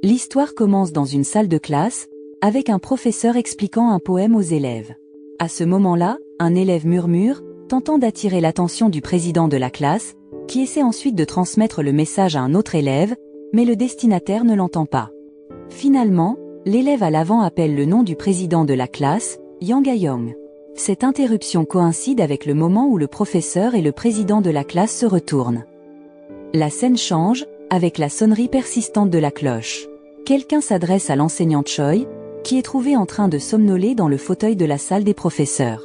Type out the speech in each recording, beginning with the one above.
L'histoire commence dans une salle de classe, avec un professeur expliquant un poème aux élèves. À ce moment-là, un élève murmure, tentant d'attirer l'attention du président de la classe, qui essaie ensuite de transmettre le message à un autre élève, mais le destinataire ne l'entend pas. Finalement, l'élève à l'avant appelle le nom du président de la classe, Yang A-young. Cette interruption coïncide avec le moment où le professeur et le président de la classe se retournent. La scène change, avec la sonnerie persistante de la cloche. Quelqu'un s'adresse à l'enseignant Choi, qui est trouvé en train de somnoler dans le fauteuil de la salle des professeurs.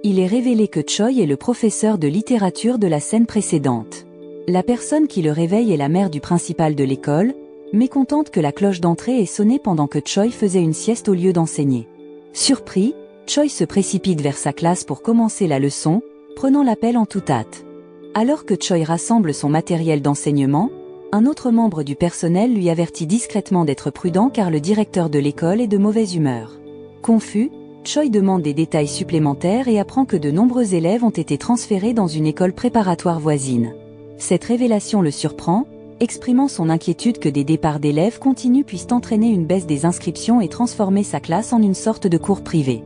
Il est révélé que Choi est le professeur de littérature de la scène précédente. La personne qui le réveille est la mère du principal de l'école, mécontente que la cloche d'entrée ait sonné pendant que Choi faisait une sieste au lieu d'enseigner. Surpris, Choi se précipite vers sa classe pour commencer la leçon, prenant l'appel en toute hâte. Alors que Choi rassemble son matériel d'enseignement, un autre membre du personnel lui avertit discrètement d'être prudent car le directeur de l'école est de mauvaise humeur. Confus, Choi demande des détails supplémentaires et apprend que de nombreux élèves ont été transférés dans une école préparatoire voisine. Cette révélation le surprend, exprimant son inquiétude que des départs d'élèves continus puissent entraîner une baisse des inscriptions et transformer sa classe en une sorte de cours privé.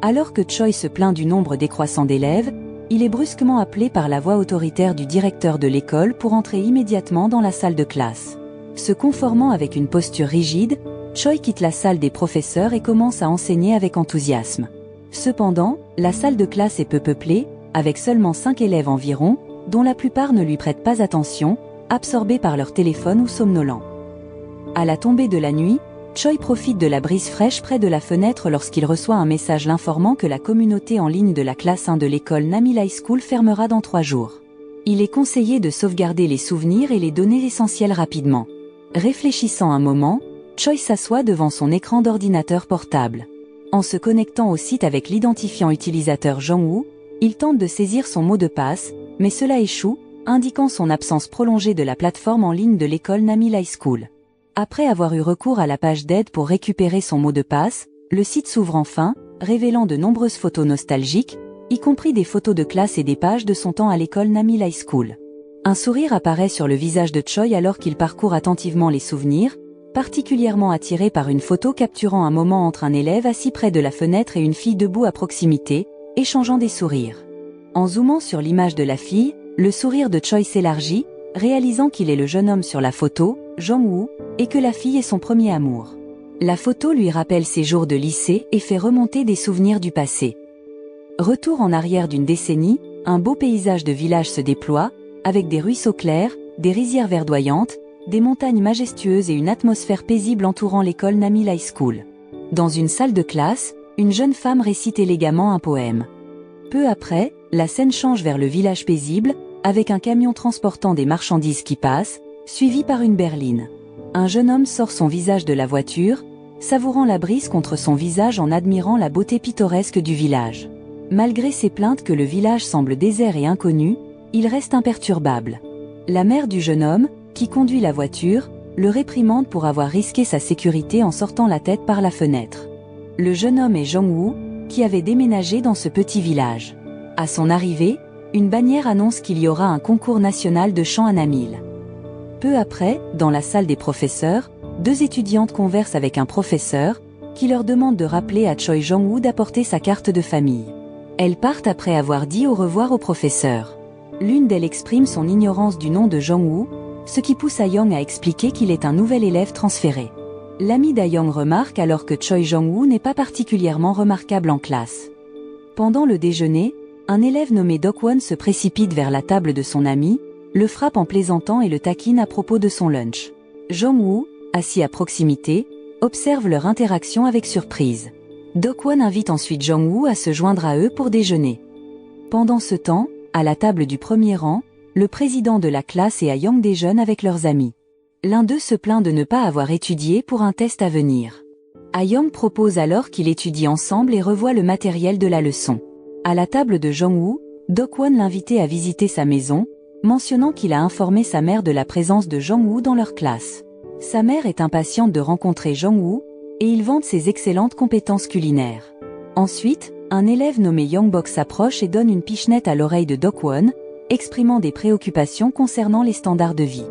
Alors que Choi se plaint du nombre décroissant d'élèves, il est brusquement appelé par la voix autoritaire du directeur de l'école pour entrer immédiatement dans la salle de classe. Se conformant avec une posture rigide, Choi quitte la salle des professeurs et commence à enseigner avec enthousiasme. Cependant, la salle de classe est peu peuplée, avec seulement 5 élèves environ, dont la plupart ne lui prêtent pas attention, absorbés par leur téléphone ou somnolents. À la tombée de la nuit, Choi profite de la brise fraîche près de la fenêtre lorsqu'il reçoit un message l'informant que la communauté en ligne de la classe 1 de l'école Namil High School fermera dans 3 jours. Il est conseillé de sauvegarder les souvenirs et les données essentielles rapidement. Réfléchissant un moment, Choi s'assoit devant son écran d'ordinateur portable. En se connectant au site avec l'identifiant utilisateur Jongwoo, il tente de saisir son mot de passe, mais cela échoue, indiquant son absence prolongée de la plateforme en ligne de l'école Namil High School. Après avoir eu recours à la page d'aide pour récupérer son mot de passe, le site s'ouvre enfin, révélant de nombreuses photos nostalgiques, y compris des photos de classe et des pages de son temps à l'école Namil High School. Un sourire apparaît sur le visage de Choi alors qu'il parcourt attentivement les souvenirs, particulièrement attiré par une photo capturant un moment entre un élève assis près de la fenêtre et une fille debout à proximité, échangeant des sourires. En zoomant sur l'image de la fille, le sourire de Choi s'élargit, réalisant qu'il est le jeune homme sur la photo, Jongwoo, et que la fille est son premier amour. La photo lui rappelle ses jours de lycée et fait remonter des souvenirs du passé. Retour en arrière d'une décennie, un beau paysage de village se déploie, avec des ruisseaux clairs, des rizières verdoyantes, des montagnes majestueuses et une atmosphère paisible entourant l'école Namil High School. Dans une salle de classe, une jeune femme récite élégamment un poème. Peu après, la scène change vers le village paisible, avec un camion transportant des marchandises qui passe, suivi par une berline. Un jeune homme sort son visage de la voiture, savourant la brise contre son visage en admirant la beauté pittoresque du village. Malgré ses plaintes que le village semble désert et inconnu, il reste imperturbable. La mère du jeune homme, qui conduit la voiture, le réprimande pour avoir risqué sa sécurité en sortant la tête par la fenêtre. Le jeune homme est Jongwoo, qui avait déménagé dans ce petit village. À son arrivée, une bannière annonce qu'il y aura un concours national de chant à Namil. Peu après, dans la salle des professeurs, 2 étudiantes conversent avec un professeur, qui leur demande de rappeler à Choi Jongwoo d'apporter sa carte de famille. Elles partent après avoir dit au revoir au professeur. L'une d'elles exprime son ignorance du nom de Jongwoo, ce qui pousse A-young à expliquer qu'il est un nouvel élève transféré. L'ami d'A-young remarque alors que Choi Jongwoo n'est pas particulièrement remarquable en classe. Pendant le déjeuner, un élève nommé Dokwon se précipite vers la table de son ami, le frappe en plaisantant et le taquine à propos de son lunch. Jongwoo, assis à proximité, observe leur interaction avec surprise. Dokwon invite ensuite Jongwoo à se joindre à eux pour déjeuner. Pendant ce temps, à la table du premier rang, le président de la classe et A-young déjeunent avec leurs amis. L'un d'eux se plaint de ne pas avoir étudié pour un test à venir. A-young propose alors qu'ils étudient ensemble et revoient le matériel de la leçon. À la table de Jongwoo, Dokwon l'invitait à visiter sa maison, mentionnant qu'il a informé sa mère de la présence de Jongwoo dans leur classe. Sa mère est impatiente de rencontrer Jongwoo, et il vante ses excellentes compétences culinaires. Ensuite, un élève nommé Youngbok s'approche et donne une pichenette à l'oreille de Dokwon, exprimant des préoccupations concernant les standards de vie.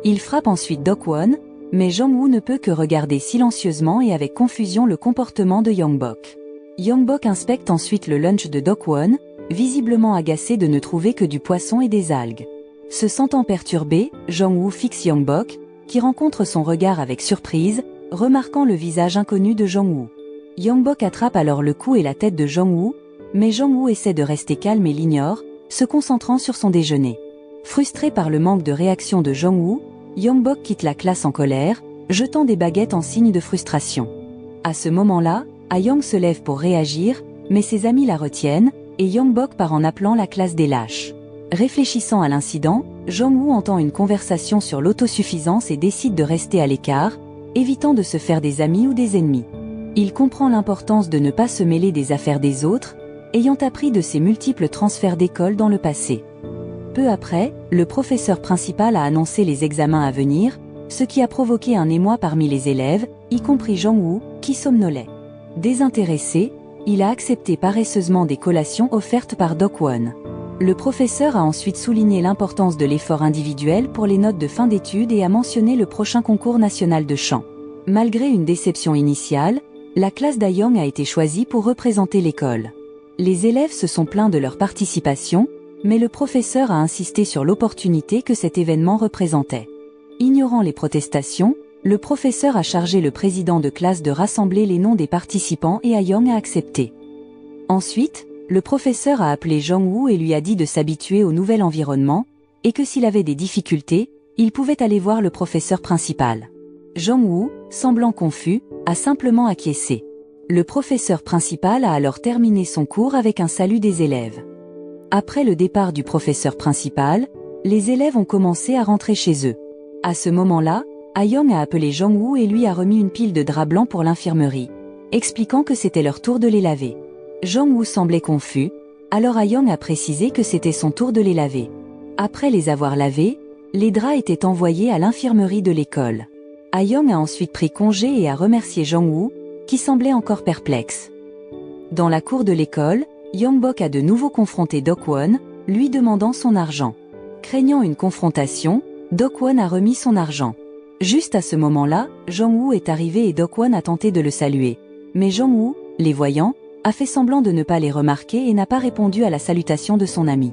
Il frappe ensuite Dokwon, Mais Jong-woo ne peut que regarder silencieusement et avec confusion le comportement de Young-bok. Young-bok inspecte ensuite le lunch de Dok-won, visiblement agacé de ne trouver que du poisson et des algues. Se sentant perturbé, Jong-woo fixe Young-bok, qui rencontre son regard avec surprise, remarquant le visage inconnu de Jong-woo. Young-bok attrape alors le cou et la tête de Jong-woo, mais Jong-woo essaie de rester calme et l'ignore, se concentrant sur son déjeuner. Frustré par le manque de réaction de Jong-woo, Young-bok quitte la classe en colère, jetant des baguettes en signe de frustration. À ce moment-là, Ah-young se lève pour réagir, mais ses amis la retiennent, et Young-bok part en appelant la classe des lâches. Réfléchissant à l'incident, Jong-woo entend une conversation sur l'autosuffisance et décide de rester à l'écart, évitant de se faire des amis ou des ennemis. Il comprend l'importance de ne pas se mêler des affaires des autres, ayant appris de ses multiples transferts d'école dans le passé. Peu après, le professeur principal a annoncé les examens à venir, ce qui a provoqué un émoi parmi les élèves, y compris Jong-woo, qui somnolait. Désintéressé, il a accepté paresseusement des collations offertes par Dok-won. Le professeur a ensuite souligné l'importance de l'effort individuel pour les notes de fin d'études et a mentionné le prochain concours national de chant. Malgré une déception initiale, la classe d'A-young a été choisie pour représenter l'école. Les élèves se sont plaints de leur participation, mais le professeur a insisté sur l'opportunité que cet événement représentait. Ignorant les protestations, le professeur a chargé le président de classe de rassembler les noms des participants et A-young a accepté. Ensuite, le professeur a appelé Jong-woo et lui a dit de s'habituer au nouvel environnement, et que s'il avait des difficultés, il pouvait aller voir le professeur principal. Jong-woo, semblant confus, a simplement acquiescé. Le professeur principal a alors terminé son cours avec un salut des élèves. Après le départ du professeur principal, les élèves ont commencé à rentrer chez eux. À ce moment-là, A-young a appelé Jong-woo et lui a remis une pile de draps blancs pour l'infirmerie, expliquant que c'était leur tour de les laver. Jong-woo semblait confus, alors A-young a précisé que c'était son tour de les laver. Après les avoir lavés, les draps étaient envoyés à l'infirmerie de l'école. A-young a ensuite pris congé et a remercié Jong-woo, qui semblait encore perplexe. Dans la cour de l'école, Young-bok a de nouveau confronté Dok-won, lui demandant son argent. Craignant une confrontation, Dok-won a remis son argent. Juste à ce moment-là, Jong-woo est arrivé et Dok-won a tenté de le saluer. Mais Jong-woo, les voyant, a fait semblant de ne pas les remarquer et n'a pas répondu à la salutation de son ami.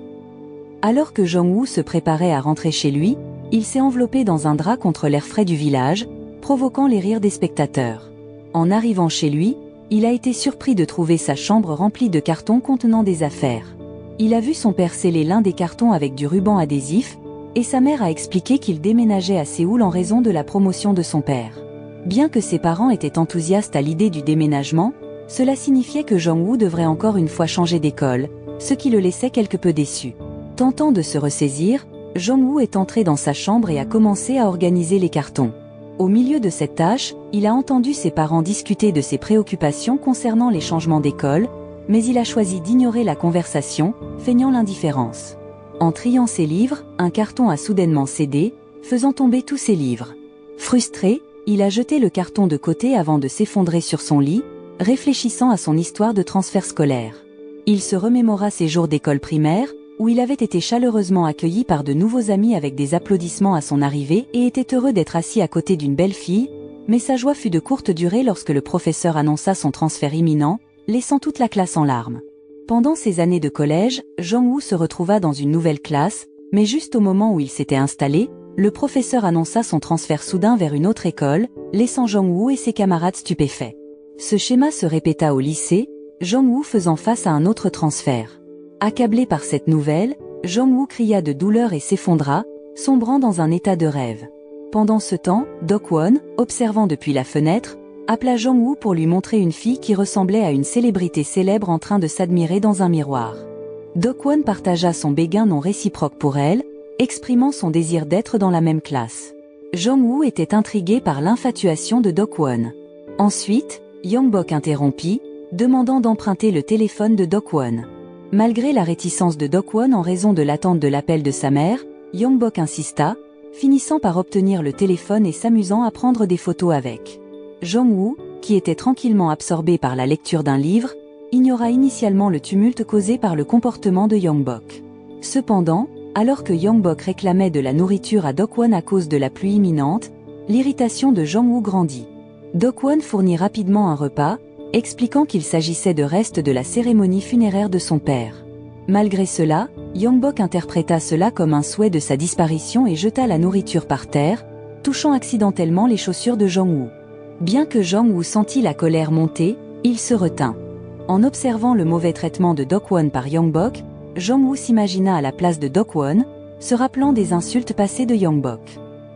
Alors que Jong-woo se préparait à rentrer chez lui, il s'est enveloppé dans un drap contre l'air frais du village, provoquant les rires des spectateurs. En arrivant chez lui, il a été surpris de trouver sa chambre remplie de cartons contenant des affaires. Il a vu son père sceller l'un des cartons avec du ruban adhésif, et sa mère a expliqué qu'il déménageait à Séoul en raison de la promotion de son père. Bien que ses parents étaient enthousiastes à l'idée du déménagement, cela signifiait que Jong-woo devrait encore une fois changer d'école, ce qui le laissait quelque peu déçu. Tentant de se ressaisir, Jong-woo est entré dans sa chambre et a commencé à organiser les cartons. Au milieu de cette tâche, il a entendu ses parents discuter de ses préoccupations concernant les changements d'école, mais il a choisi d'ignorer la conversation, feignant l'indifférence. En triant ses livres, un carton a soudainement cédé, faisant tomber tous ses livres. Frustré, il a jeté le carton de côté avant de s'effondrer sur son lit, réfléchissant à son histoire de transfert scolaire. Il se remémora ses jours d'école primaire, où il avait été chaleureusement accueilli par de nouveaux amis avec des applaudissements à son arrivée et était heureux d'être assis à côté d'une belle fille, mais sa joie fut de courte durée lorsque le professeur annonça son transfert imminent, laissant toute la classe en larmes. Pendant ces années de collège, Jong-woo se retrouva dans une nouvelle classe, mais juste au moment où il s'était installé, le professeur annonça son transfert soudain vers une autre école, laissant Jong-woo et ses camarades stupéfaits. Ce schéma se répéta au lycée, Jong-woo faisant face à un autre transfert. Accablé par cette nouvelle, Jong-woo cria de douleur et s'effondra, sombrant dans un état de rêve. Pendant ce temps, Dok-won, observant depuis la fenêtre, appela Jong-woo pour lui montrer une fille qui ressemblait à une célébrité célèbre en train de s'admirer dans un miroir. Dok-won partagea son béguin non réciproque pour elle, exprimant son désir d'être dans la même classe. Jong-woo était intrigué par l'infatuation de Dok-won. Ensuite, Young-bok interrompit, demandant d'emprunter le téléphone de Dok-won. Malgré la réticence de Dok-won en raison de l'attente de l'appel de sa mère, Young-bok insista, finissant par obtenir le téléphone et s'amusant à prendre des photos avec. Jong-woo, qui était tranquillement absorbé par la lecture d'un livre, ignora initialement le tumulte causé par le comportement de Young-bok. Cependant, alors que Young-bok réclamait de la nourriture à Dok-won à cause de la pluie imminente, l'irritation de Jong-woo grandit. Do-kwon fournit rapidement un repas, expliquant qu'il s'agissait de restes de la cérémonie funéraire de son père. Malgré cela, Yongbok interpréta cela comme un souhait de sa disparition et jeta la nourriture par terre, touchant accidentellement les chaussures de Jong-woo. Bien que Jong-woo sentit la colère monter, il se retint. En observant le mauvais traitement de Do-kwon par Yongbok, Jong-woo s'imagina à la place de Do-kwon, se rappelant des insultes passées de Yongbok.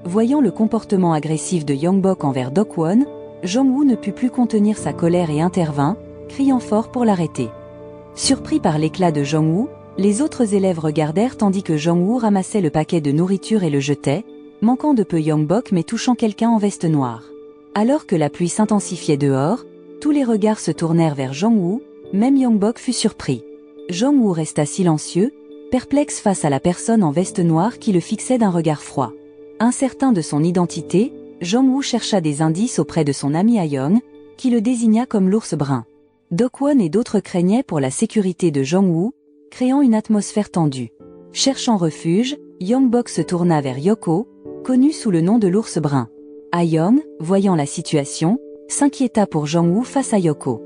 Voyant le comportement agressif de Yongbok envers Do-kwon, Jong-woo ne put plus contenir sa colère et intervint, criant fort pour l'arrêter. Surpris par l'éclat de Jong-woo, les autres élèves regardèrent tandis que Jong-woo ramassait le paquet de nourriture et le jetait, manquant de peu Yongbok mais touchant quelqu'un en veste noire. Alors que la pluie s'intensifiait dehors, tous les regards se tournèrent vers Jong-woo, même Yongbok fut surpris. Jong-woo resta silencieux, perplexe face à la personne en veste noire qui le fixait d'un regard froid. Incertain de son identité, Jong-woo chercha des indices auprès de son ami Ha-young, qui le désigna comme l'ours brun. Do-kwon et d'autres craignaient pour la sécurité de Jong-woo, créant une atmosphère tendue. Cherchant refuge, Yongbok se tourna vers Yoko, connu sous le nom de l'ours brun. Ha-young, voyant la situation, s'inquiéta pour Jong-woo face à Yoko.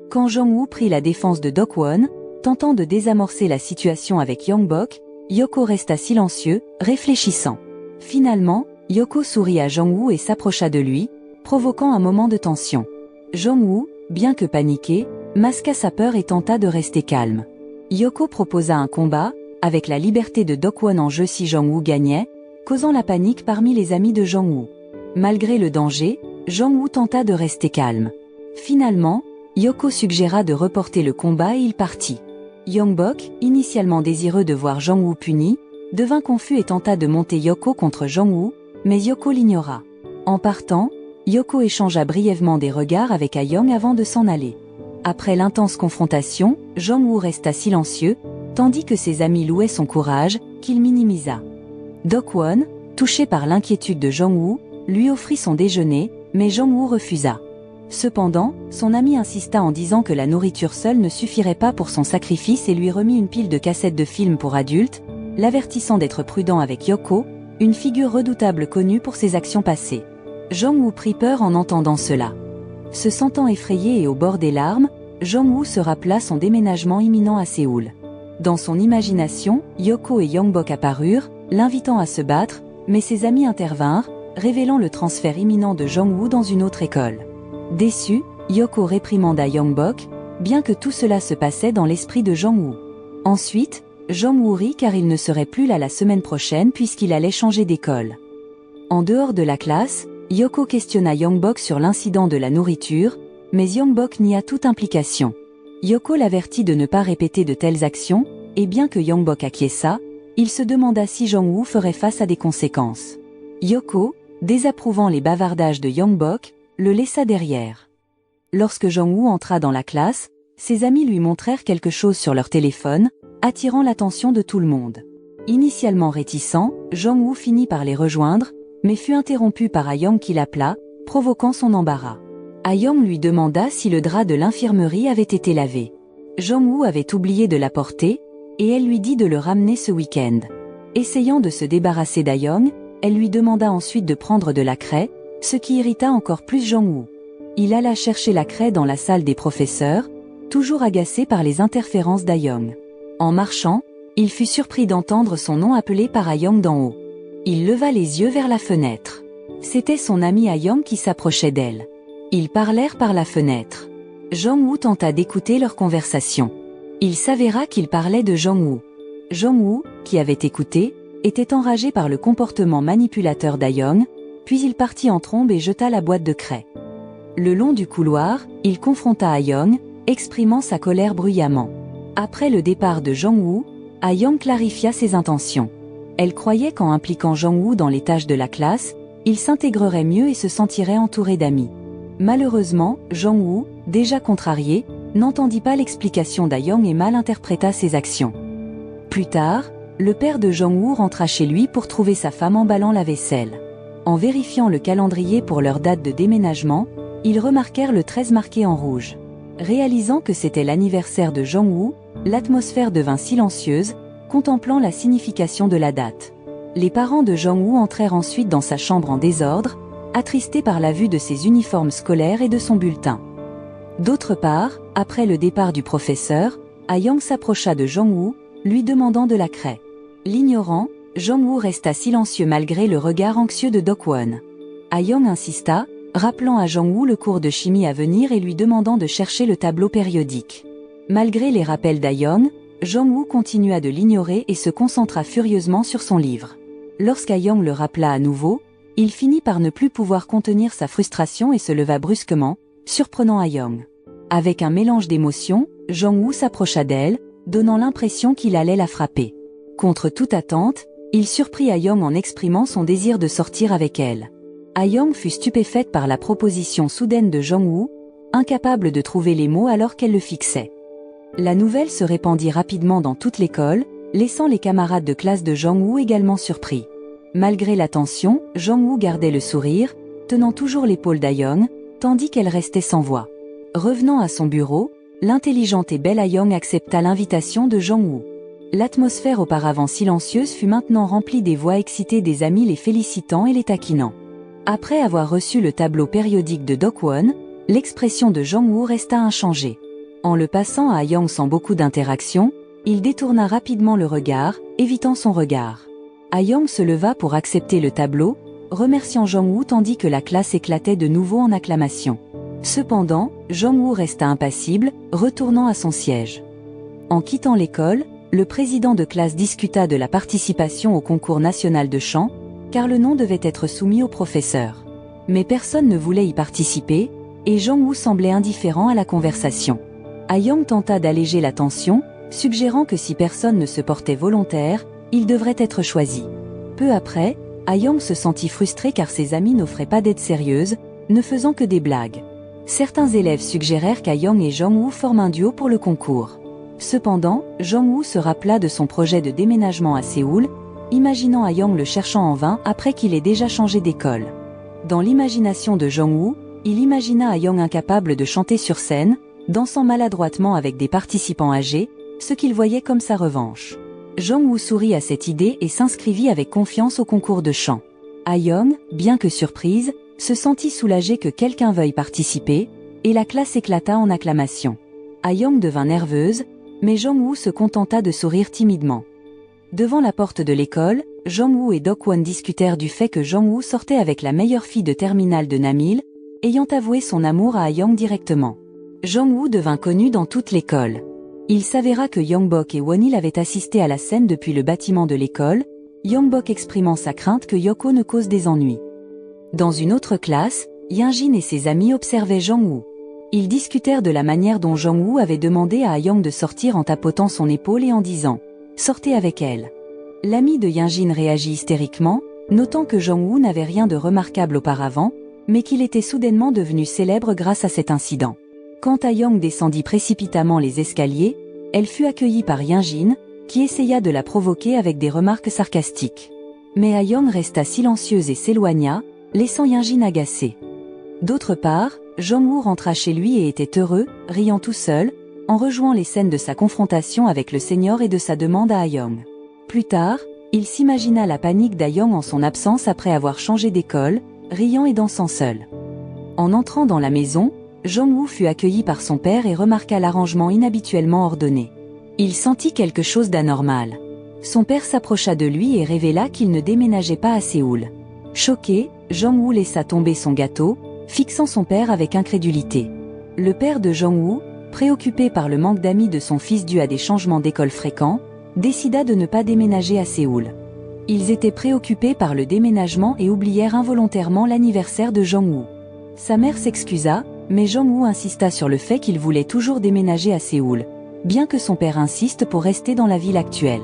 Quand Jong-woo prit la défense de Do-kwon, tentant de désamorcer la situation avec Yongbok, Yoko resta silencieux, réfléchissant. Finalement, Yoko sourit à Jong-woo et s'approcha de lui, provoquant un moment de tension. Jong-woo, bien que paniqué, masqua sa peur et tenta de rester calme. Yoko proposa un combat, avec la liberté de Do-kwon en jeu si Jong-woo gagnait, causant la panique parmi les amis de Jong-woo. Malgré le danger, Jong-woo tenta de rester calme. Finalement, Yoko suggéra de reporter le combat et il partit. Yongbok, initialement désireux de voir Jong-woo puni, devint confus et tenta de monter Yoko contre Jong-woo, mais Yoko l'ignora. En partant, Yoko échangea brièvement des regards avec Ha-young avant de s'en aller. Après l'intense confrontation, Jong-woo resta silencieux, tandis que ses amis louaient son courage, qu'il minimisa. Do-kwon, touché par l'inquiétude de Jong-woo, lui offrit son déjeuner, mais Jong-woo refusa. Cependant, son ami insista en disant que la nourriture seule ne suffirait pas pour son sacrifice et lui remit une pile de cassettes de films pour adultes, l'avertissant d'être prudent avec Yoko, une figure redoutable connue pour ses actions passées. Jong-woo prit peur en entendant cela. Se sentant effrayé et au bord des larmes, Jong-woo se rappela son déménagement imminent à Séoul. Dans son imagination, Yoko et Yongbok apparurent, l'invitant à se battre, mais ses amis intervinrent, révélant le transfert imminent de Jong-woo dans une autre école. Déçu, Yoko réprimanda Yongbok, bien que tout cela se passait dans l'esprit de Jong-woo. Ensuite, Jong-woo rit car il ne serait plus là la semaine prochaine puisqu'il allait changer d'école. En dehors de la classe, Yoko questionna Yongbok sur l'incident de la nourriture, mais Yongbok nia toute implication. Yoko l'avertit de ne pas répéter de telles actions, et bien que Yongbok acquiesça, il se demanda si Jong-woo ferait face à des conséquences. Yoko, désapprouvant les bavardages de Yongbok, le laissa derrière. Lorsque Jong-woo entra dans la classe, ses amis lui montrèrent quelque chose sur leur téléphone, attirant l'attention de tout le monde. Initialement réticent, Jong-woo finit par les rejoindre, mais fut interrompu par Ha-young qui l'appela, provoquant son embarras. Ha-young lui demanda si le drap de l'infirmerie avait été lavé. Jong-woo avait oublié de l'apporter, et elle lui dit de le ramener ce week-end. Essayant de se débarrasser d'Ha-young, elle lui demanda ensuite de prendre de la craie, ce qui irrita encore plus Jong-woo. Il alla chercher la craie dans la salle des professeurs, toujours agacé par les interférences d'Ha-young. En marchant, il fut surpris d'entendre son nom appelé par Ha-young d'en haut. Il leva les yeux vers la fenêtre. C'était son ami Ha-young qui s'approchait d'elle. Ils parlèrent par la fenêtre. Jong-woo tenta d'écouter leur conversation. Il s'avéra qu'ils parlaient de Jong-woo. Jong-woo, qui avait écouté, était enragé par le comportement manipulateur d'Ha-young, puis il partit en trombe et jeta la boîte de craie. Le long du couloir, il confronta Ha-young, exprimant sa colère bruyamment. Après le départ de Jong-woo, Ha-young clarifia ses intentions. Elle croyait qu'en impliquant Jong-woo dans les tâches de la classe, il s'intégrerait mieux et se sentirait entouré d'amis. Malheureusement, Jong-woo, déjà contrarié, n'entendit pas l'explication d'Ha-young et mal interpréta ses actions. Plus tard, le père de Jong-woo rentra chez lui pour trouver sa femme emballant la vaisselle. En vérifiant le calendrier pour leur date de déménagement, ils remarquèrent le 13 marqué en rouge. Réalisant que c'était l'anniversaire de Jong-woo, l'atmosphère devint silencieuse, contemplant la signification de la date. Les parents de Jong-woo entrèrent ensuite dans sa chambre en désordre, attristé par la vue de ses uniformes scolaires et de son bulletin. D'autre part, après le départ du professeur, Ah-young s'approcha de Jong-woo, lui demandant de la craie. L'ignorant, Jong-woo resta silencieux malgré le regard anxieux de Do-kwon. Ah-young insista, rappelant à Jong-woo le cours de chimie à venir et lui demandant de chercher le tableau périodique. Malgré les rappels d'A-young, Jong-woo continua de l'ignorer et se concentra furieusement sur son livre. Lorsqu'A-young le rappela à nouveau, il finit par ne plus pouvoir contenir sa frustration et se leva brusquement, surprenant Ah-young. Avec un mélange d'émotions, Jong-woo s'approcha d'elle, donnant l'impression qu'il allait la frapper. Contre toute attente, il surprit Ah-young en exprimant son désir de sortir avec elle. Ah-young fut stupéfaite par la proposition soudaine de Jong-woo, incapable de trouver les mots alors qu'elle le fixait. La nouvelle se répandit rapidement dans toute l'école, laissant les camarades de classe de Jong-woo également surpris. Malgré la tension, Jong-woo gardait le sourire, tenant toujours l'épaule d'A-young, tandis qu'elle restait sans voix. Revenant à son bureau, l'intelligente et belle Ah-young accepta l'invitation de Jong-woo. L'atmosphère auparavant silencieuse fut maintenant remplie des voix excitées des amis les félicitant et les taquinant. Après avoir reçu le tableau périodique de Do-kwon, l'expression de Jong-woo resta inchangée. En le passant à Ah-young sans beaucoup d'interaction, il détourna rapidement le regard, évitant son regard. Ah-young se leva pour accepter le tableau, remerciant Jong-woo tandis que la classe éclatait de nouveau en acclamations. Cependant, Jong-woo resta impassible, retournant à son siège. En quittant l'école, le président de classe discuta de la participation au concours national de chant, car le nom devait être soumis au professeur. Mais personne ne voulait y participer, et Jong-woo semblait indifférent à la conversation. Ah-young tenta d'alléger la tension, suggérant que si personne ne se portait volontaire, il devrait être choisi. Peu après, Ah-young se sentit frustré car ses amis n'offraient pas d'aide sérieuse, ne faisant que des blagues. Certains élèves suggérèrent qu'A-young et Jong-woo forment un duo pour le concours. Cependant, Jong-woo se rappela de son projet de déménagement à Séoul, imaginant Ah-young le cherchant en vain après qu'il ait déjà changé d'école. Dans l'imagination de Jong-woo, il imagina Ah-young incapable de chanter sur scène, dansant maladroitement avec des participants âgés, ce qu'il voyait comme sa revanche. Jong-woo sourit à cette idée et s'inscrivit avec confiance au concours de chant. Ah-young, bien que surprise, se sentit soulagée que quelqu'un veuille participer, et la classe éclata en acclamations. Ah-young devint nerveuse, mais Jong-woo se contenta de sourire timidement. Devant la porte de l'école, Jong-woo et Do-kwon discutèrent du fait que Jong-woo sortait avec la meilleure fille de terminale de Namil, ayant avoué son amour à Ah-young directement. Jong-woo devint connu dans toute l'école. Il s'avéra que Yongbok et Wonil avaient assisté à la scène depuis le bâtiment de l'école, Yongbok exprimant sa crainte que Yoko ne cause des ennuis. Dans une autre classe, Yinjin et ses amis observaient Jong-woo. Ils discutèrent de la manière dont Jong-woo avait demandé à Ah-young de sortir en tapotant son épaule et en disant « Sortez avec elle ». L'ami de Yinjin réagit hystériquement, notant que Jong-woo n'avait rien de remarquable auparavant, mais qu'il était soudainement devenu célèbre grâce à cet incident. Quand Ah-young descendit précipitamment les escaliers, elle fut accueillie par Yinjin, qui essaya de la provoquer avec des remarques sarcastiques. Mais Ah-young resta silencieuse et s'éloigna, laissant Yinjin agacée. D'autre part, Jong-woo rentra chez lui et était heureux, riant tout seul, en rejouant les scènes de sa confrontation avec le senior et de sa demande à Ah-young. Plus tard, il s'imagina la panique d'A-young en son absence après avoir changé d'école, riant et dansant seul. En entrant dans la maison, Jong-woo fut accueilli par son père et remarqua l'arrangement inhabituellement ordonné. Il sentit quelque chose d'anormal. Son père s'approcha de lui et révéla qu'il ne déménageait pas à Séoul. Choqué, Jong-woo laissa tomber son gâteau, fixant son père avec incrédulité. Le père de Jong-woo, préoccupé par le manque d'amis de son fils dû à des changements d'école fréquents, décida de ne pas déménager à Séoul. Ils étaient préoccupés par le déménagement et oublièrent involontairement l'anniversaire de Jong-woo. Sa mère s'excusa, mais Jong-woo insista sur le fait qu'il voulait toujours déménager à Séoul, bien que son père insiste pour rester dans la ville actuelle.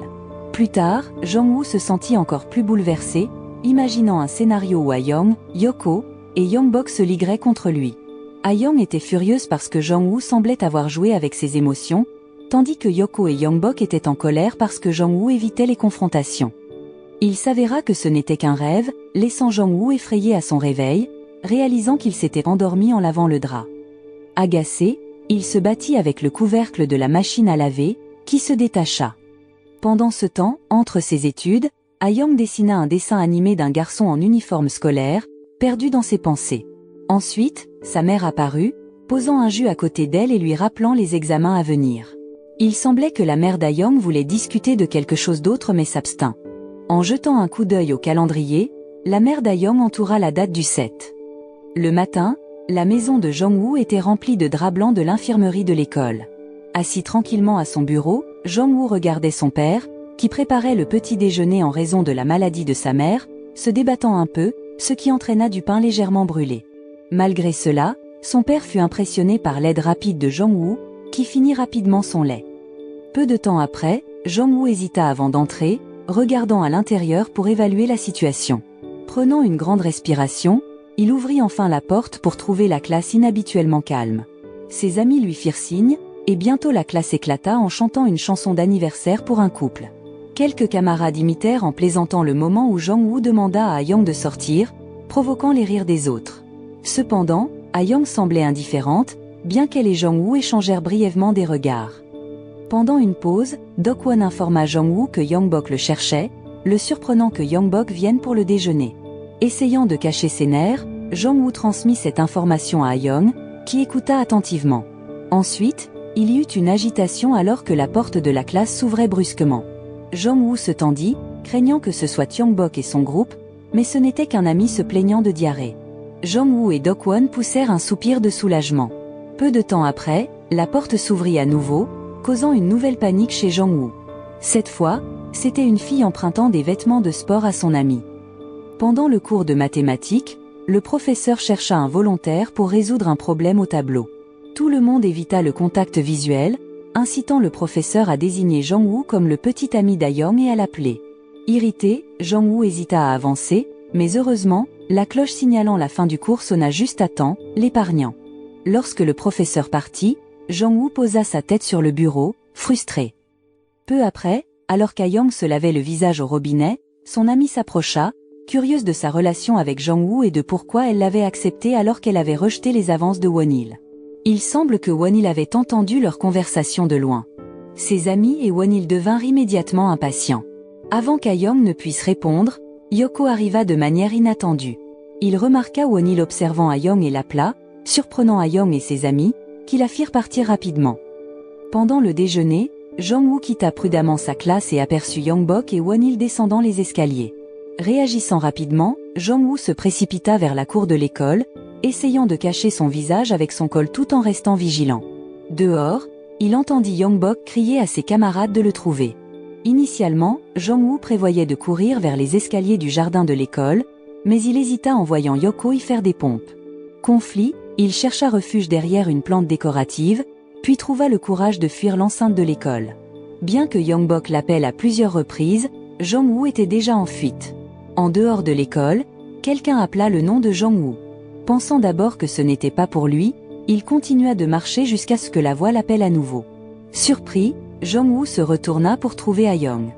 Plus tard, Jong-woo se sentit encore plus bouleversé, imaginant un scénario où Ah-young, Yoko et Yongbok se ligueraient contre lui. Ah-young était furieuse parce que Jong-woo semblait avoir joué avec ses émotions, tandis que Yoko et Yongbok étaient en colère parce que Jong-woo évitait les confrontations. Il s'avéra que ce n'était qu'un rêve, laissant Jong-woo effrayé à son réveil, réalisant qu'il s'était endormi en lavant le drap. Agacé, il se battit avec le couvercle de la machine à laver, qui se détacha. Pendant ce temps, entre ses études, Ah-young dessina un dessin animé d'un garçon en uniforme scolaire, perdu dans ses pensées. Ensuite, sa mère apparut, posant un jus à côté d'elle et lui rappelant les examens à venir. Il semblait que la mère d'A-Young voulait discuter de quelque chose d'autre mais s'abstint. En jetant un coup d'œil au calendrier, la mère d'A-Young entoura la date du 7. Le matin, la maison de Jong-woo était remplie de draps blancs de l'infirmerie de l'école. Assis tranquillement à son bureau, Jong-woo regardait son père, qui préparait le petit déjeuner en raison de la maladie de sa mère, se débattant un peu, ce qui entraîna du pain légèrement brûlé. Malgré cela, son père fut impressionné par l'aide rapide de Jong-woo, qui finit rapidement son lait. Peu de temps après, Jong-woo hésita avant d'entrer, regardant à l'intérieur pour évaluer la situation. Prenant une grande respiration, il ouvrit enfin la porte pour trouver la classe inhabituellement calme. Ses amis lui firent signe, et bientôt la classe éclata en chantant une chanson d'anniversaire pour un couple. Quelques camarades imitèrent en plaisantant le moment où Jong-woo demanda à A-Young de sortir, provoquant les rires des autres. Cependant, A-Young semblait indifférente, bien qu'elle et Jong-woo échangèrent brièvement des regards. Pendant une pause, Dok-won informa Jong-woo que Young-bok le cherchait, le surprenant que Young-bok vienne pour le déjeuner. Essayant de cacher ses nerfs, Jong-woo transmit cette information à A-Young, qui écouta attentivement. Ensuite, il y eut une agitation alors que la porte de la classe s'ouvrait brusquement. Jong-woo se tendit, craignant que ce soit Young-bok et son groupe, mais ce n'était qu'un ami se plaignant de diarrhée. Jong-woo et Dok-won poussèrent un soupir de soulagement. Peu de temps après, la porte s'ouvrit à nouveau, causant une nouvelle panique chez Jong-woo. Cette fois, c'était une fille empruntant des vêtements de sport à son ami. Pendant le cours de mathématiques, le professeur chercha un volontaire pour résoudre un problème au tableau. Tout le monde évita le contact visuel, incitant le professeur à désigner Jong-woo comme le petit ami d'A-Young et à l'appeler. Irrité, Jong-woo hésita à avancer, mais heureusement, la cloche signalant la fin du cours sonna juste à temps, l'épargnant. Lorsque le professeur partit, Jong-woo posa sa tête sur le bureau, frustré. Peu après, alors qu'A-Young se lavait le visage au robinet, son amie s'approcha, curieuse de sa relation avec Jong-woo et de pourquoi elle l'avait accepté alors qu'elle avait rejeté les avances de Won-il. Il semble que Won-il avait entendu leur conversation de loin. Ses amis et Won-il devinrent immédiatement impatients. Avant qu'A-Young ne puisse répondre, Yoko arriva de manière inattendue. Il remarqua Won-il observant A-Young et l'appela, surprenant A-Young et ses amis, qui la firent partir rapidement. Pendant le déjeuner, Jong-woo quitta prudemment sa classe et aperçut Young-bok et Won-il descendant les escaliers. Réagissant rapidement, Jong-woo se précipita vers la cour de l'école, essayant de cacher son visage avec son col tout en restant vigilant. Dehors, il entendit Young-bok crier à ses camarades de le trouver. Initialement, Jong-woo prévoyait de courir vers les escaliers du jardin de l'école, mais il hésita en voyant Yoko y faire des pompes. Conflit, il chercha refuge derrière une plante décorative, puis trouva le courage de fuir l'enceinte de l'école. Bien que Young-bok l'appelle à plusieurs reprises, Jong-woo était déjà en fuite. En dehors de l'école, quelqu'un appela le nom de Jong-woo. Pensant d'abord que ce n'était pas pour lui, il continua de marcher jusqu'à ce que la voix l'appelle à nouveau. Surpris, Jong-woo se retourna pour trouver A-Young.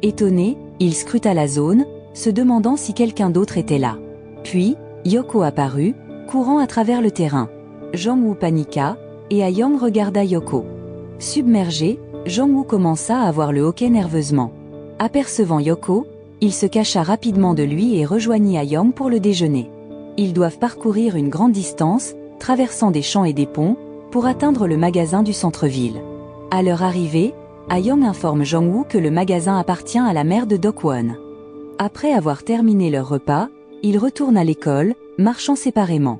Étonné, il scruta la zone, se demandant si quelqu'un d'autre était là. Puis, Yoko apparut, courant à travers le terrain. Jong-woo paniqua, et A-Young regarda Yoko. Submergé, Jong-woo commença à avoir le hoquet nerveusement. Apercevant Yoko, il se cacha rapidement de lui et rejoignit A-Young pour le déjeuner. Ils doivent parcourir une grande distance, traversant des champs et des ponts, pour atteindre le magasin du centre-ville. À leur arrivée, A-Young informe Jong-woo que le magasin appartient à la mère de Dok-won. Après avoir terminé leur repas, ils retournent à l'école, marchant séparément.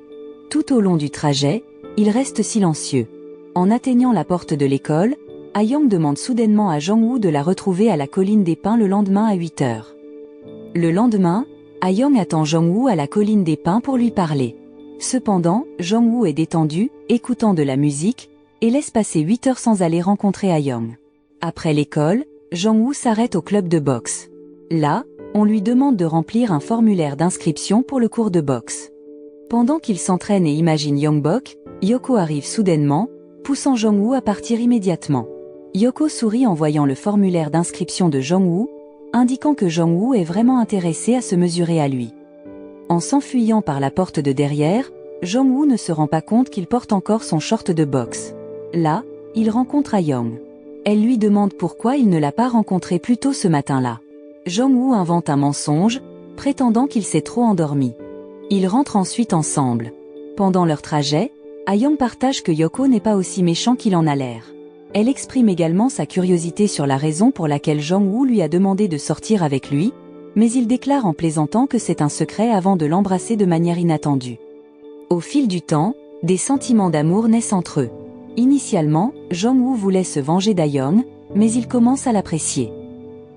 Tout au long du trajet, ils restent silencieux. En atteignant la porte de l'école, A-Young demande soudainement à Jong-woo de la retrouver à la colline des Pins le lendemain à 8 heures. Le lendemain, A-Young attend Jong-woo à la colline des Pins pour lui parler. Cependant, Jong-woo est détendu, écoutant de la musique, et laisse passer 8 heures sans aller rencontrer A-Young. Après l'école, Jong-woo s'arrête au club de boxe. Là, on lui demande de remplir un formulaire d'inscription pour le cours de boxe. Pendant qu'il s'entraîne et imagine Young-bok, Yoko arrive soudainement, poussant Jong-woo à partir immédiatement. Yoko sourit en voyant le formulaire d'inscription de Jong-woo, indiquant que Jong-woo est vraiment intéressé à se mesurer à lui. En s'enfuyant par la porte de derrière, Jong-woo ne se rend pas compte qu'il porte encore son short de boxe. Là, il rencontre A-Young. Elle lui demande pourquoi il ne l'a pas rencontré plus tôt ce matin-là. Jong-woo invente un mensonge, prétendant qu'il s'est trop endormi. Ils rentrent ensuite ensemble. Pendant leur trajet, Ayong partage que Yoko n'est pas aussi méchant qu'il en a l'air. Elle exprime également sa curiosité sur la raison pour laquelle Jong-woo lui a demandé de sortir avec lui, mais il déclare en plaisantant que c'est un secret avant de l'embrasser de manière inattendue. Au fil du temps, des sentiments d'amour naissent entre eux. Initialement, Jong-woo voulait se venger d'Ayong, mais il commence à l'apprécier.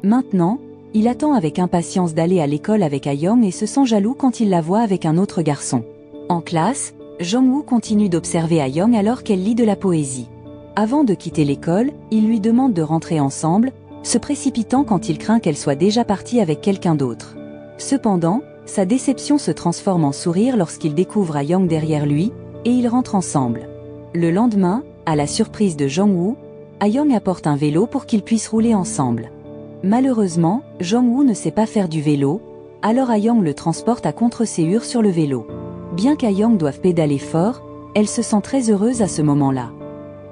Maintenant, il attend avec impatience d'aller à l'école avec Ayong et se sent jaloux quand il la voit avec un autre garçon. En classe, Jong-woo continue d'observer Ayong alors qu'elle lit de la poésie. Avant de quitter l'école, il lui demande de rentrer ensemble, se précipitant quand il craint qu'elle soit déjà partie avec quelqu'un d'autre. Cependant, sa déception se transforme en sourire lorsqu'il découvre Ayong derrière lui, et ils rentrent ensemble. Le lendemain, à la surprise de Jong-woo, Ayong apporte un vélo pour qu'ils puissent rouler ensemble. Malheureusement, Jong-woo ne sait pas faire du vélo, alors Ayong le transporte à contre-séhur sur le vélo. Bien qu'Ayong doive pédaler fort, elle se sent très heureuse à ce moment-là.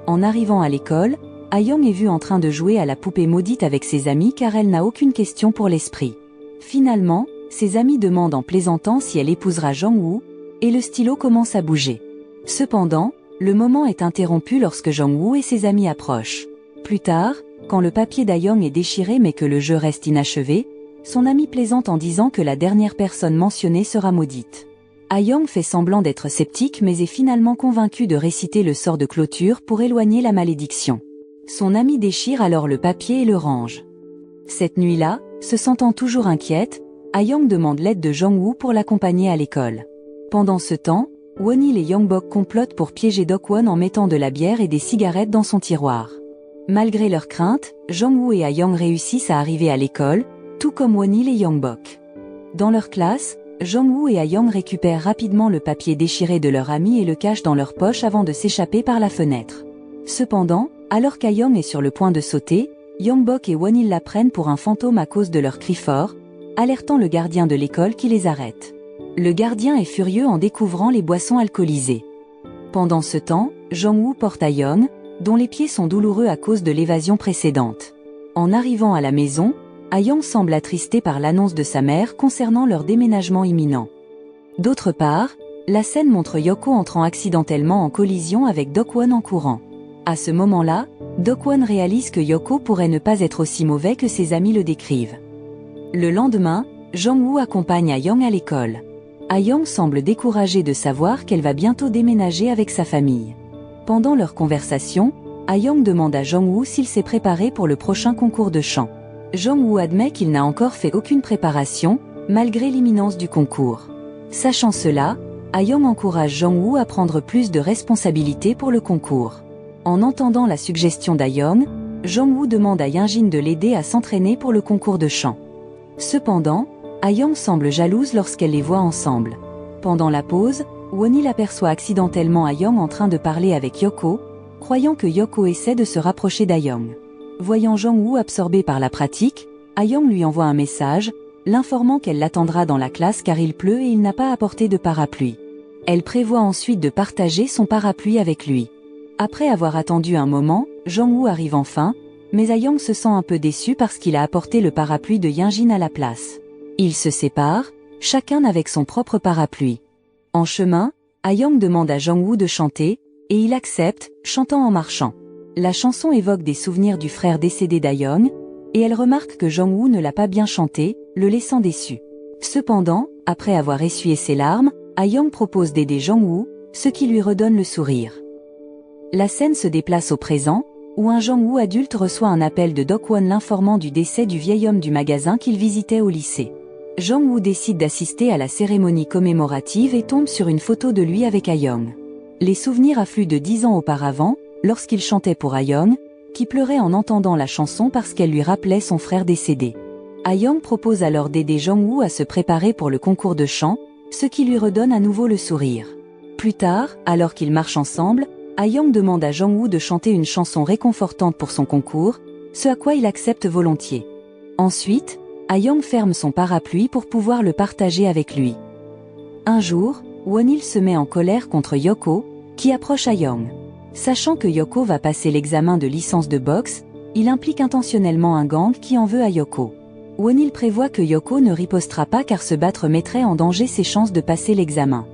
En arrivant à l'école, Ayong est vue en train de jouer à la poupée maudite avec ses amis car elle n'a aucune question pour l'esprit. Finalement, ses amis demandent en plaisantant si elle épousera Jong-woo, et le stylo commence à bouger. Cependant, le moment est interrompu lorsque Jong-woo et ses amis approchent. Plus tard, quand le papier d'Ayong est déchiré mais que le jeu reste inachevé, son ami plaisante en disant que la dernière personne mentionnée sera maudite. Ayong fait semblant d'être sceptique mais est finalement convaincu de réciter le sort de clôture pour éloigner la malédiction. Son ami déchire alors le papier et le range. Cette nuit-là, se sentant toujours inquiète, Ayong demande l'aide de Jong-woo pour l'accompagner à l'école. Pendant ce temps, Won-il et Yongbok complotent pour piéger Dokwon en mettant de la bière et des cigarettes dans son tiroir. Malgré leurs craintes, Jong-woo et Ayong réussissent à arriver à l'école, tout comme Won-il et Yongbok. Dans leur classe, Jong-woo et Ayong récupèrent rapidement le papier déchiré de leur ami et le cachent dans leur poche avant de s'échapper par la fenêtre. Cependant, alors qu'Ayong est sur le point de sauter, Yongbok et Won-il la prennent pour un fantôme à cause de leurs cris forts, alertant le gardien de l'école qui les arrête. Le gardien est furieux en découvrant les boissons alcoolisées. Pendant ce temps, Jong-woo porte Ayong, dont les pieds sont douloureux à cause de l'évasion précédente. En arrivant à la maison, Ayong semble attristé par l'annonce de sa mère concernant leur déménagement imminent. D'autre part, la scène montre Yoko entrant accidentellement en collision avec Dokwon en courant. À ce moment-là, Dokwon réalise que Yoko pourrait ne pas être aussi mauvais que ses amis le décrivent. Le lendemain, Jong-woo accompagne Ayong à l'école. Ayong semble découragée de savoir qu'elle va bientôt déménager avec sa famille. Pendant leur conversation, Ayong demande à Jong-woo s'il s'est préparé pour le prochain concours de chant. Jong-woo admet qu'il n'a encore fait aucune préparation, malgré l'imminence du concours. Sachant cela, Ayong encourage Jong-woo à prendre plus de responsabilités pour le concours. En entendant la suggestion d'Ayong, Jong-woo demande à Yinjin de l'aider à s'entraîner pour le concours de chant. Cependant, Ayong semble jalouse lorsqu'elle les voit ensemble. Pendant la pause, Won-il aperçoit accidentellement Ayong en train de parler avec Yoko, croyant que Yoko essaie de se rapprocher d'Ayong. Voyant Jong-woo absorbé par la pratique, Ayong lui envoie un message, l'informant qu'elle l'attendra dans la classe car il pleut et il n'a pas apporté de parapluie. Elle prévoit ensuite de partager son parapluie avec lui. Après avoir attendu un moment, Jong-woo arrive enfin, mais Ayong se sent un peu déçu parce qu'il a apporté le parapluie de Yinjin à la place. Ils se séparent, chacun avec son propre parapluie. En chemin, Ayong demande à Jong-woo de chanter, et il accepte, chantant en marchant. La chanson évoque des souvenirs du frère décédé d'Ayong, et elle remarque que Jong-woo ne l'a pas bien chanté, le laissant déçu. Cependant, après avoir essuyé ses larmes, Ayong propose d'aider Jong-woo, ce qui lui redonne le sourire. La scène se déplace au présent, où un Jong-woo adulte reçoit un appel de Dokwon l'informant du décès du vieil homme du magasin qu'il visitait au lycée. Jong-woo décide d'assister à la cérémonie commémorative et tombe sur une photo de lui avec Ayong. Les souvenirs affluent de 10 ans auparavant, lorsqu'il chantait pour Ayong, qui pleurait en entendant la chanson parce qu'elle lui rappelait son frère décédé. Ayong propose alors d'aider Jong-woo à se préparer pour le concours de chant, ce qui lui redonne à nouveau le sourire. Plus tard, alors qu'ils marchent ensemble, Ayong demande à Jong-woo de chanter une chanson réconfortante pour son concours, ce à quoi il accepte volontiers. Ensuite, Ayong ferme son parapluie pour pouvoir le partager avec lui. Un jour, Won-il se met en colère contre Yoko, qui approche Ayong. Sachant que Yoko va passer l'examen de licence de boxe, il implique intentionnellement un gang qui en veut à Yoko. Wonil prévoit que Yoko ne ripostera pas car se battre mettrait en danger ses chances de passer l'examen.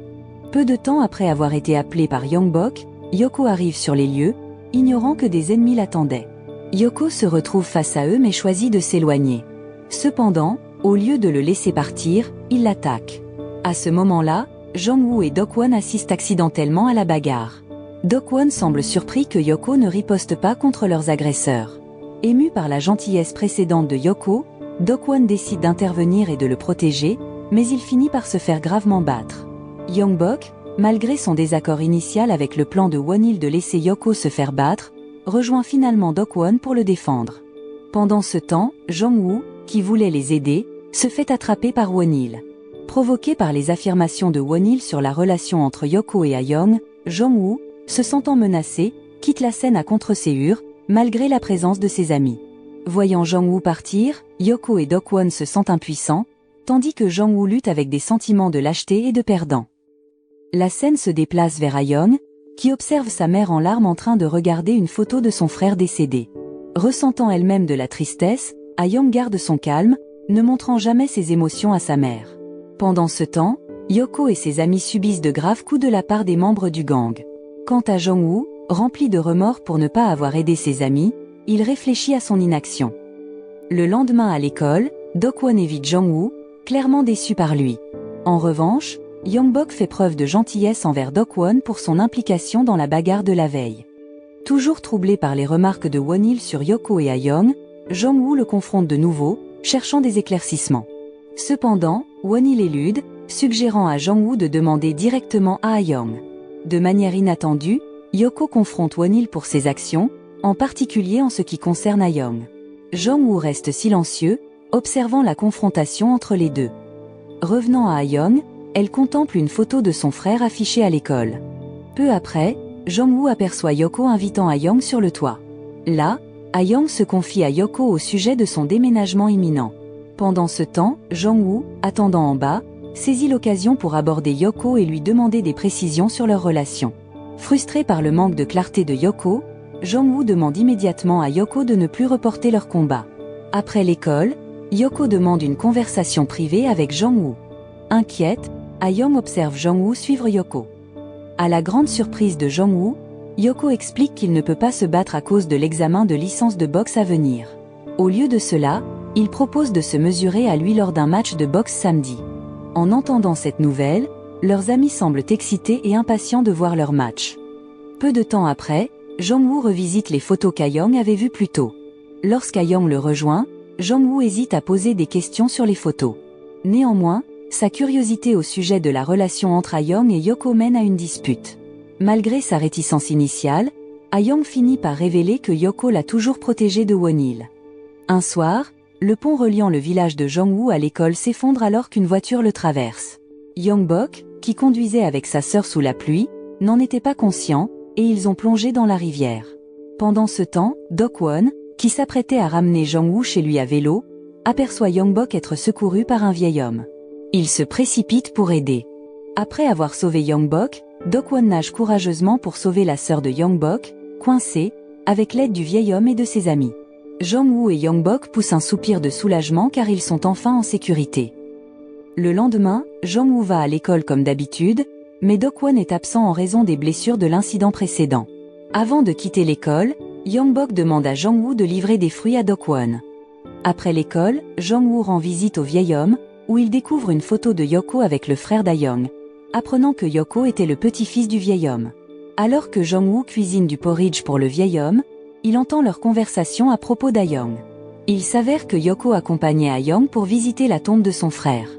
Peu de temps après avoir été appelé par Yongbok, Yoko arrive sur les lieux, ignorant que des ennemis l'attendaient. Yoko se retrouve face à eux mais choisit de s'éloigner. Cependant, au lieu de le laisser partir, il l'attaque. À ce moment-là, Jong-woo et Dok-won assistent accidentellement à la bagarre. Dok-won semble surpris que Yoko ne riposte pas contre leurs agresseurs. Ému par la gentillesse précédente de Yoko, Dok-won décide d'intervenir et de le protéger, mais il finit par se faire gravement battre. Yongbok, malgré son désaccord initial avec le plan de Wonil de laisser Yoko se faire battre, rejoint finalement Dok-won pour le défendre. Pendant ce temps, Jong-woo, qui voulait les aider, se fait attraper par Wonil. Provoqué par les affirmations de Wonil sur la relation entre Yoko et Ayong, Jong-woo, se sentant menacé, quitte la scène à contre-séhur, malgré la présence de ses amis. Voyant Jong-woo partir, Yoko et Dok-won se sentent impuissants, tandis que Jong-woo lutte avec des sentiments de lâcheté et de perdant. La scène se déplace vers Ayong, qui observe sa mère en larmes en train de regarder une photo de son frère décédé. Ressentant elle-même de la tristesse, Ayong garde son calme, ne montrant jamais ses émotions à sa mère. Pendant ce temps, Yoko et ses amis subissent de graves coups de la part des membres du gang. Quant à Jong-woo, rempli de remords pour ne pas avoir aidé ses amis, il réfléchit à son inaction. Le lendemain à l'école, Dok-won évite Jong-woo, clairement déçu par lui. En revanche, Yongbok fait preuve de gentillesse envers Dok-won pour son implication dans la bagarre de la veille. Toujours troublé par les remarques de Wonil sur Yoko et Ayong, Jong-woo le confronte de nouveau, cherchant des éclaircissements. Cependant, Wonil élude, suggérant à Jong-woo de demander directement à Ayong. De manière inattendue, Yoko confronte Wonil pour ses actions, en particulier en ce qui concerne Ayong. Jong-woo reste silencieux, observant la confrontation entre les deux. Revenant à Ayong, elle contemple une photo de son frère affichée à l'école. Peu après, Jong-woo aperçoit Yoko invitant Ayong sur le toit. Là, Ayong se confie à Yoko au sujet de son déménagement imminent. Pendant ce temps, Jong-woo, attendant en bas, saisit l'occasion pour aborder Yoko et lui demander des précisions sur leur relation. Frustré par le manque de clarté de Yoko, Jong-woo demande immédiatement à Yoko de ne plus reporter leur combat. Après l'école, Yoko demande une conversation privée avec Jong-woo. Inquiète, Ayong observe Jong-woo suivre Yoko. À la grande surprise de Jong-woo, Yoko explique qu'il ne peut pas se battre à cause de l'examen de licence de boxe à venir. Au lieu de cela, il propose de se mesurer à lui lors d'un match de boxe samedi. En entendant cette nouvelle, leurs amis semblent excités et impatients de voir leur match. Peu de temps après, Jong-woo revisite les photos qu'Ayong avait vues plus tôt. Lorsqu'Ayong le rejoint, Jong-woo hésite à poser des questions sur les photos. Néanmoins, sa curiosité au sujet de la relation entre Ayong et Yoko mène à une dispute. Malgré sa réticence initiale, Ayong finit par révéler que Yoko l'a toujours protégé de Wonil. Un soir, le pont reliant le village de Jong-woo à l'école s'effondre alors qu'une voiture le traverse. Yongbok, qui conduisait avec sa sœur sous la pluie, n'en était pas conscient, et ils ont plongé dans la rivière. Pendant ce temps, Dok-won, qui s'apprêtait à ramener Jong-woo chez lui à vélo, aperçoit Yongbok être secouru par un vieil homme. Il se précipite pour aider. Après avoir sauvé Yongbok, Dok-won nage courageusement pour sauver la sœur de Yongbok, coincée, avec l'aide du vieil homme et de ses amis. Jong-woo et Yongbok poussent un soupir de soulagement car ils sont enfin en sécurité. Le lendemain, Jong-woo va à l'école comme d'habitude, mais Dok-won est absent en raison des blessures de l'incident précédent. Avant de quitter l'école, Yongbok demande à Jong-woo de livrer des fruits à Dok-won. Après l'école, Jong-woo rend visite au vieil homme, où il découvre une photo de Yoko avec le frère d'Ayong, apprenant que Yoko était le petit-fils du vieil homme. Alors que Jong-woo cuisine du porridge pour le vieil homme, il entend leur conversation à propos d'Ayong. Il s'avère que Yoko accompagnait Ayong pour visiter la tombe de son frère.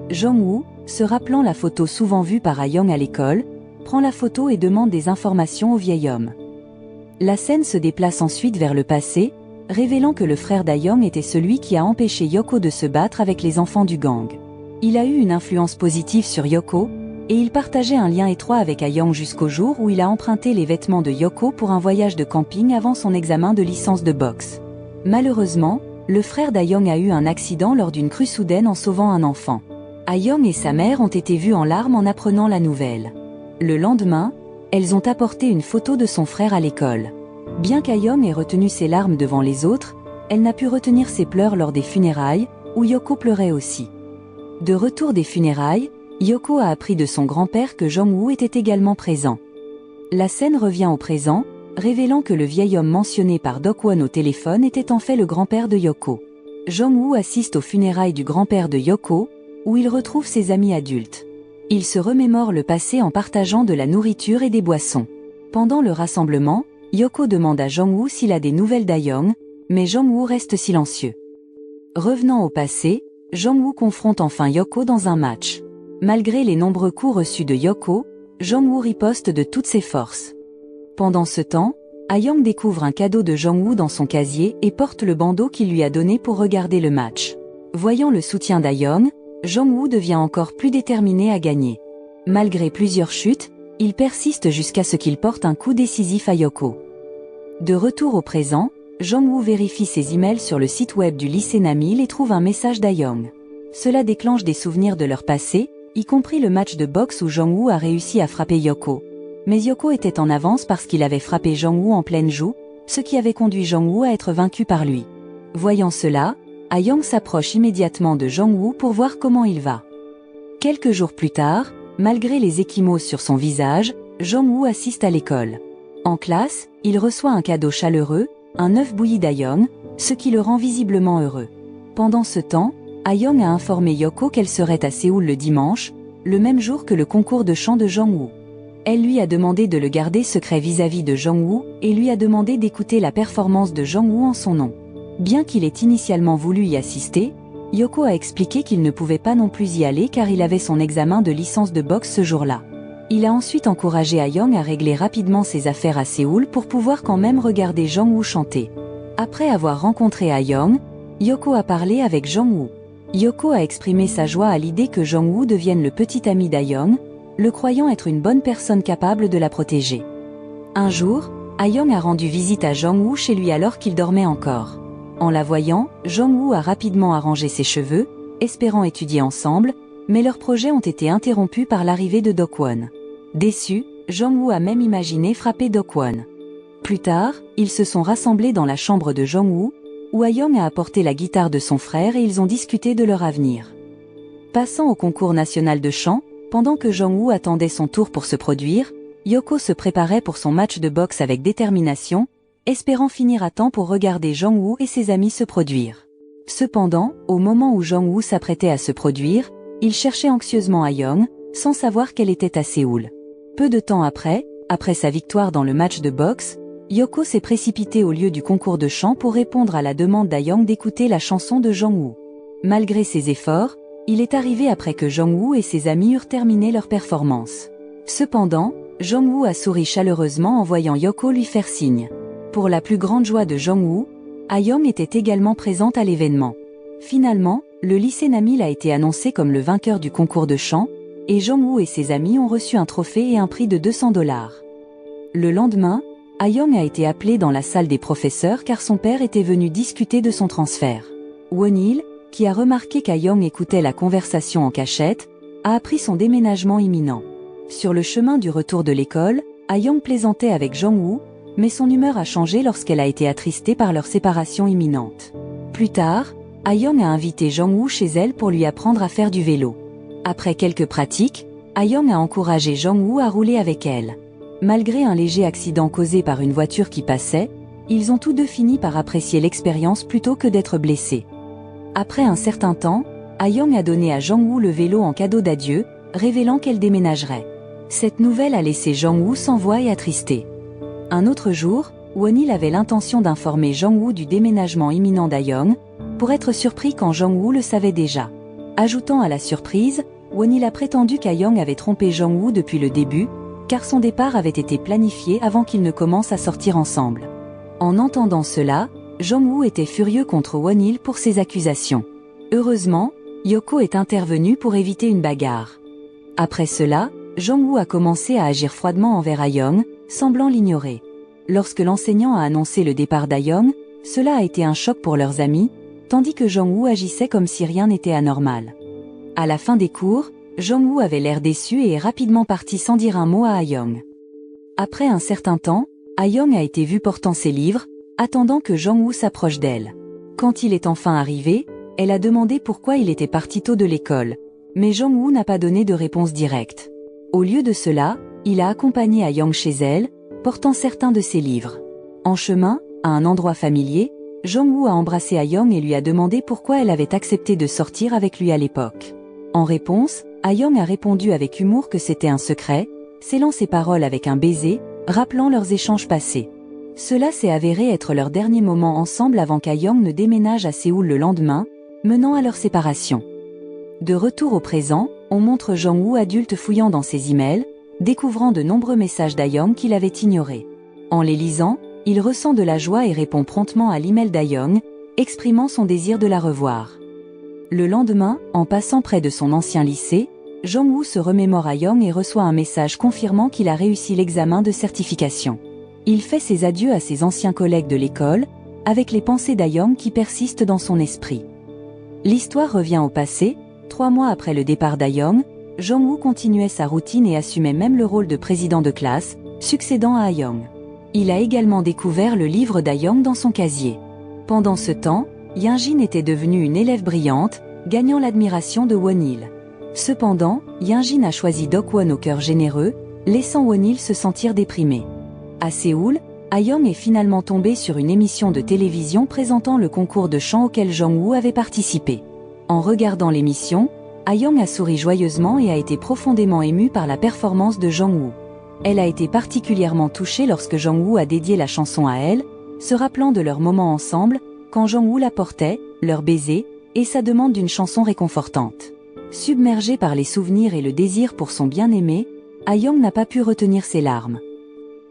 Jong-woo, se rappelant la photo souvent vue par Ayong à l'école, prend la photo et demande des informations au vieil homme. La scène se déplace ensuite vers le passé, révélant que le frère d'Ayong était celui qui a empêché Yoko de se battre avec les enfants du gang. Il a eu une influence positive sur Yoko, et il partageait un lien étroit avec Ayong jusqu'au jour où il a emprunté les vêtements de Yoko pour un voyage de camping avant son examen de licence de boxe. Malheureusement, le frère d'Ayong a eu un accident lors d'une crue soudaine en sauvant un enfant. Ayong et sa mère ont été vues en larmes en apprenant la nouvelle. Le lendemain, elles ont apporté une photo de son frère à l'école. Bien qu'Ayong ait retenu ses larmes devant les autres, elle n'a pu retenir ses pleurs lors des funérailles, où Yoko pleurait aussi. De retour des funérailles, Yoko a appris de son grand-père que Jong-woo était également présent. La scène revient au présent, révélant que le vieil homme mentionné par Do-kwon au téléphone était en fait le grand-père de Yoko. Jong-woo assiste aux funérailles du grand-père de Yoko, où il retrouve ses amis adultes. Il se remémore le passé en partageant de la nourriture et des boissons. Pendant le rassemblement, Yoko demande à Jong-woo s'il a des nouvelles d'Ayoung, mais Jong-woo reste silencieux. Revenant au passé, Jong-woo confronte enfin Yoko dans un match. Malgré les nombreux coups reçus de Yoko, Jong-woo riposte de toutes ses forces. Pendant ce temps, Ayoung découvre un cadeau de Jong-woo dans son casier et porte le bandeau qu'il lui a donné pour regarder le match. Voyant le soutien d'Ayoung, Jong-woo devient encore plus déterminé à gagner. Malgré plusieurs chutes, il persiste jusqu'à ce qu'il porte un coup décisif à Yoko. De retour au présent, Jong-woo vérifie ses emails sur le site web du lycée Namil et trouve un message d'Ayoung. Cela déclenche des souvenirs de leur passé, y compris le match de boxe où Jong-woo a réussi à frapper Yoko. Mais Yoko était en avance parce qu'il avait frappé Jong-woo en pleine joue, ce qui avait conduit Jong-woo à être vaincu par lui. Voyant cela, Ayoung s'approche immédiatement de Jong-woo pour voir comment il va. Quelques jours plus tard, malgré les ecchymoses sur son visage, Jong-woo assiste à l'école. En classe, il reçoit un cadeau chaleureux, un œuf bouilli d'Ayoung, ce qui le rend visiblement heureux. Pendant ce temps, Ayoung a informé Yoko qu'elle serait à Séoul le dimanche, le même jour que le concours de chant de Jong-woo. Elle lui a demandé de le garder secret vis-à-vis de Jong-woo et lui a demandé d'écouter la performance de Jong-woo en son nom. Bien qu'il ait initialement voulu y assister, Yoko a expliqué qu'il ne pouvait pas non plus y aller car il avait son examen de licence de boxe ce jour-là. Il a ensuite encouragé Ayoung à régler rapidement ses affaires à Séoul pour pouvoir quand même regarder Jong-woo chanter. Après avoir rencontré Ayoung, Yoko a parlé avec Jong-woo. Yoko a exprimé sa joie à l'idée que Jong-woo devienne le petit ami d'Ayoung, le croyant être une bonne personne capable de la protéger. Un jour, Ayoung a rendu visite à Jong-woo chez lui alors qu'il dormait encore. En la voyant, Jong-woo a rapidement arrangé ses cheveux, espérant étudier ensemble, mais leurs projets ont été interrompus par l'arrivée de Do-kwon. Déçu, Jong-woo a même imaginé frapper Do-kwon. Plus tard, ils se sont rassemblés dans la chambre de Jong-woo, où Ayoung a apporté la guitare de son frère et ils ont discuté de leur avenir. Passant au concours national de chant, pendant que Jong-woo attendait son tour pour se produire, Yoko se préparait pour son match de boxe avec détermination, espérant finir à temps pour regarder Jong-woo et ses amis se produire. Cependant, au moment où Jong-woo s'apprêtait à se produire, il cherchait anxieusement Ayoung, sans savoir qu'elle était à Séoul. Peu de temps après sa victoire dans le match de boxe, Yoko s'est précipitée au lieu du concours de chant pour répondre à la demande d'Ayoung d'écouter la chanson de Jong-woo. Malgré ses efforts, il est arrivé après que Jong-woo et ses amis eurent terminé leur performance. Cependant, Jong-woo a souri chaleureusement en voyant Yoko lui faire signe. Pour la plus grande joie de Jong-woo, Ayoung était également présente à l'événement. Finalement, le lycée Namil a été annoncé comme le vainqueur du concours de chant, et Jong-woo et ses amis ont reçu un trophée et un prix de $200. Le lendemain, Ayoung a été appelé dans la salle des professeurs car son père était venu discuter de son transfert. Won-il, qui a remarqué qu'Ayoung écoutait la conversation en cachette, a appris son déménagement imminent. Sur le chemin du retour de l'école, Ayoung plaisantait avec Jong-woo, mais son humeur a changé lorsqu'elle a été attristée par leur séparation imminente. Plus tard, Ayoung a invité Jong-woo chez elle pour lui apprendre à faire du vélo. Après quelques pratiques, Ayoung a encouragé Jong-woo à rouler avec elle. Malgré un léger accident causé par une voiture qui passait, ils ont tous deux fini par apprécier l'expérience plutôt que d'être blessés. Après un certain temps, Ayoung a donné à Jong-woo le vélo en cadeau d'adieu, révélant qu'elle déménagerait. Cette nouvelle a laissé Jong-woo sans voix et attristé. Un autre jour, Won-il avait l'intention d'informer Jong-woo du déménagement imminent d'Ayoung, pour être surpris quand Jong-woo le savait déjà. Ajoutant à la surprise, Won-il a prétendu qu'Ayoung avait trompé Jong-woo depuis le début, car son départ avait été planifié avant qu'ils ne commencent à sortir ensemble. En entendant cela, Jong-woo était furieux contre Won-il pour ses accusations. Heureusement, Yoko est intervenue pour éviter une bagarre. Après cela, Jong-woo a commencé à agir froidement envers Ayoung, semblant l'ignorer. Lorsque l'enseignant a annoncé le départ d'Ayoung, cela a été un choc pour leurs amis, tandis que Jong-woo agissait comme si rien n'était anormal. À la fin des cours, Jong-woo avait l'air déçu et est rapidement parti sans dire un mot à Ayoung. Après un certain temps, Ayoung a été vue portant ses livres, attendant que Jong-woo s'approche d'elle. Quand il est enfin arrivé, Elle a demandé pourquoi il était parti tôt de l'école, mais Jong-woo n'a pas donné de réponse directe. Au lieu de cela, il a accompagné Ah-young chez elle, portant certains de ses livres. En chemin, à un endroit familier, Jong-woo a embrassé Ah-young et lui a demandé pourquoi elle avait accepté de sortir avec lui à l'époque. En réponse, Ah-young a répondu avec humour que c'était un secret, scellant ses paroles avec un baiser, rappelant leurs échanges passés. Cela s'est avéré être leur dernier moment ensemble avant qu'Ah-young ne déménage à Séoul le lendemain, menant à leur séparation. De retour au présent, on montre Jong-woo adulte fouillant dans ses emails, découvrant de nombreux messages d'Ah-young qu'il avait ignorés. En les lisant, il ressent de la joie et répond promptement à l'email d'Ah-young, exprimant son désir de la revoir. Le lendemain, en passant près de son ancien lycée, Jong-woo se remémore Ah-young et reçoit un message confirmant qu'il a réussi l'examen de certification. Il fait ses adieux à ses anciens collègues de l'école, avec les pensées d'Ah-young qui persistent dans son esprit. L'histoire revient au passé. 3 mois après le départ d'Ah-young, Jong-woo continuait sa routine et assumait même le rôle de président de classe, succédant à Ah-young. Il a également découvert le livre d'Ah-young dans son casier. Pendant ce temps, Young-jin était devenue une élève brillante, gagnant l'admiration de Won-il. Cependant, Young-jin a choisi Dok-won au cœur généreux, laissant Won-il se sentir déprimé. À Séoul, Ah-young est finalement tombé sur une émission de télévision présentant le concours de chant auquel Jong-woo avait participé. En regardant l'émission, Ah-young a souri joyeusement et a été profondément émue par la performance de Jong-woo. Elle a été particulièrement touchée lorsque Jong-woo a dédié la chanson à elle, se rappelant de leurs moments ensemble, quand Jong-woo la portait, leur baiser, et sa demande d'une chanson réconfortante. Submergée par les souvenirs et le désir pour son bien-aimé, Ah-young n'a pas pu retenir ses larmes.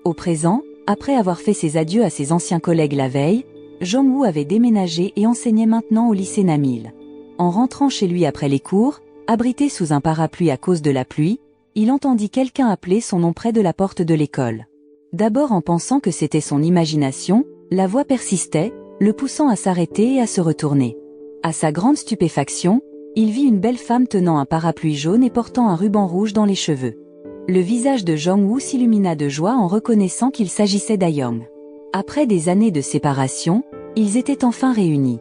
Au présent, après avoir fait ses adieux à ses anciens collègues la veille, Jong-woo avait déménagé et enseignait maintenant au lycée Namil. En rentrant chez lui après les cours, abrité sous un parapluie à cause de la pluie, il entendit quelqu'un appeler son nom près de la porte de l'école. D'abord en pensant que c'était son imagination, la voix persistait, le poussant à s'arrêter et à se retourner. À sa grande stupéfaction, il vit une belle femme tenant un parapluie jaune et portant un ruban rouge dans les cheveux. Le visage de Jong-woo s'illumina de joie en reconnaissant qu'il s'agissait d'A-young. Après des années de séparation, ils étaient enfin réunis.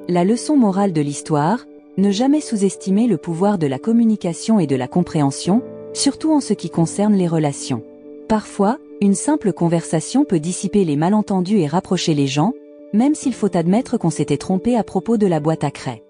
La leçon morale de l'histoire, ne jamais sous-estimer le pouvoir de la communication et de la compréhension, surtout en ce qui concerne les relations. Parfois, une simple conversation peut dissiper les malentendus et rapprocher les gens, même s'il faut admettre qu'on s'était trompé à propos de la boîte à craie.